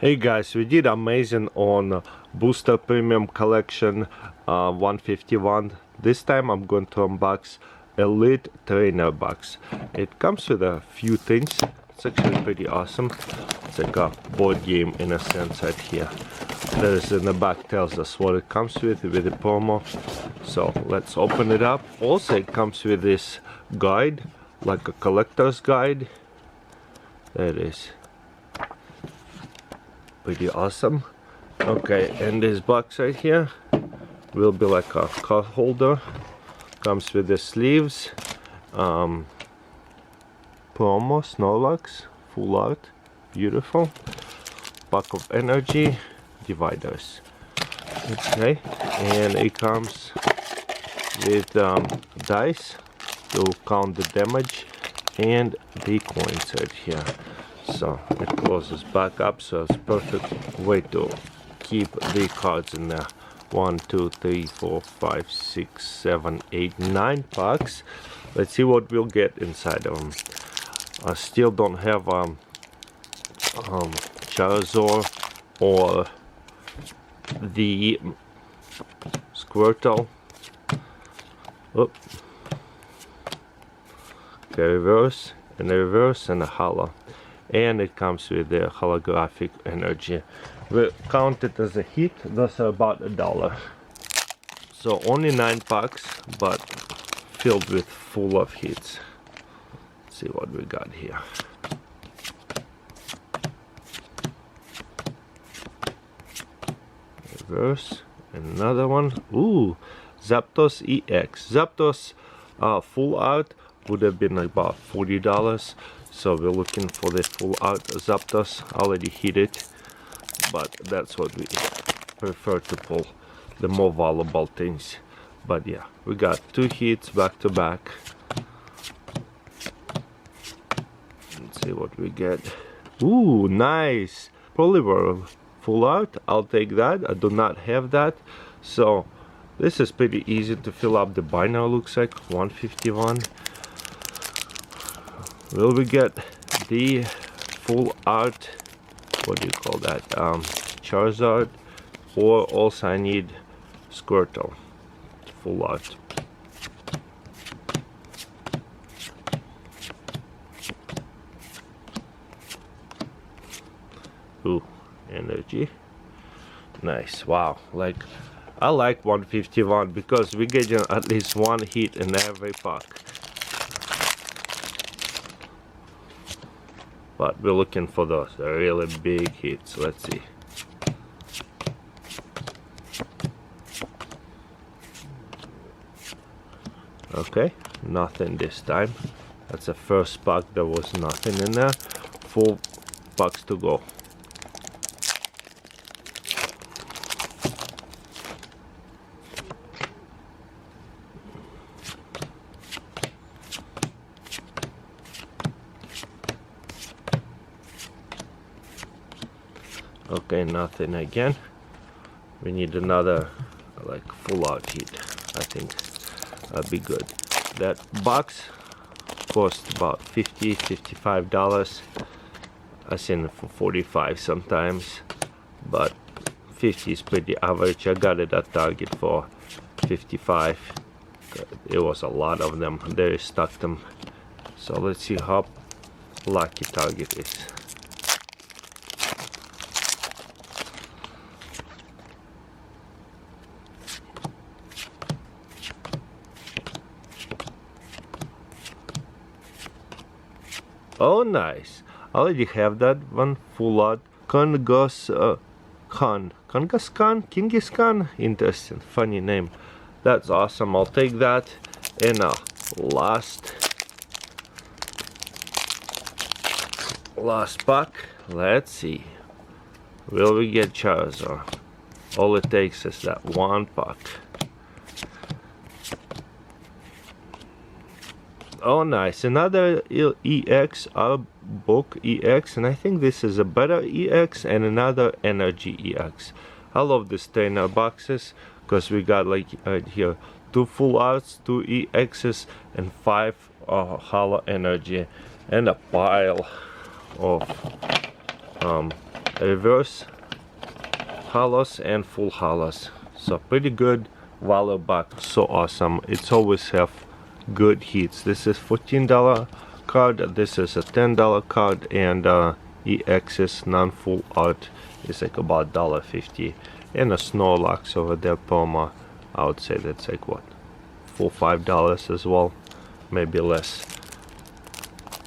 Hey guys, we did amazing on Booster Premium Collection 151. This time I'm going to unbox Elite Trainer box. It comes with a few things. It's actually pretty awesome. It's like a board game in a sense right here. There's in the back tells us what it comes with the promo. So let's open it up. Also it comes with this guide, like a collector's guide. There it is. Pretty awesome. Okay, and this box right here will be like a card holder. Comes with the sleeves, promo Snorlax, full art, beautiful. Pack of energy, dividers. Okay, and it comes with dice to count the damage and the coins right here. So it closes back up, so it's perfect way to keep the cards in there. 1, 2, 3, 4, 5, 6, 7, 8, 9 packs. Let's see what we'll get inside of them. I still don't have Charizard or the Squirtle. Oop. Okay, reverse and a reverse and a holo. And it comes with the holographic energy. We count it as a hit. Those are about $1. So only 9 packs, but filled with full of hits. Let's see what we got here. Reverse, another one. Ooh, Zapdos EX. Zapdos full art would have been about $40. So we're looking for the full art Zapdos. Already hit it, but that's what we prefer to pull, the more valuable things. But yeah, we got 2 hits back to back. Let's see what we get. Ooh, nice Poliwhirl full art. I'll take that. I do not have that, so this is pretty easy to fill up the binder. Looks like 151. Will we get the full art, what do you call that, Charizard, or also I need Squirtle full art. Ooh, energy, nice. Wow, like I like 151 because we get at least 1 hit in every pack. But we're looking for those really big hits. Let's see. Okay, nothing this time. That's the first pack. There was nothing in there. 4 packs to go. Okay, nothing again. We need another like full art hit. I think that'd be good. That box cost about $50–55. I seen it for 45 sometimes, but 50 is pretty average. I got it at Target for 55. It was a lot of them. They stocked them. So let's see how lucky Target is. Oh, nice. I already have that one full art. Kangaskhan? Interesting, funny name. That's awesome. I'll take that. And last pack. Let's see. Will we get Charizard? All it takes is that 1 pack. Oh, nice. Another EX, our book EX, and I think this is a better EX and another energy EX. I love these trainer boxes because we got like here 2 full arts, 2 EXs, and 5 holo energy, and a pile of reverse hollows and full hollows. So pretty good value, but so awesome. It's always have good hits. This is $14 card, this is a $10 card, and EX's non-full art is like about $1.50. And a Snorlax over there promo, I would say that's like what, $4-5 as well, maybe less.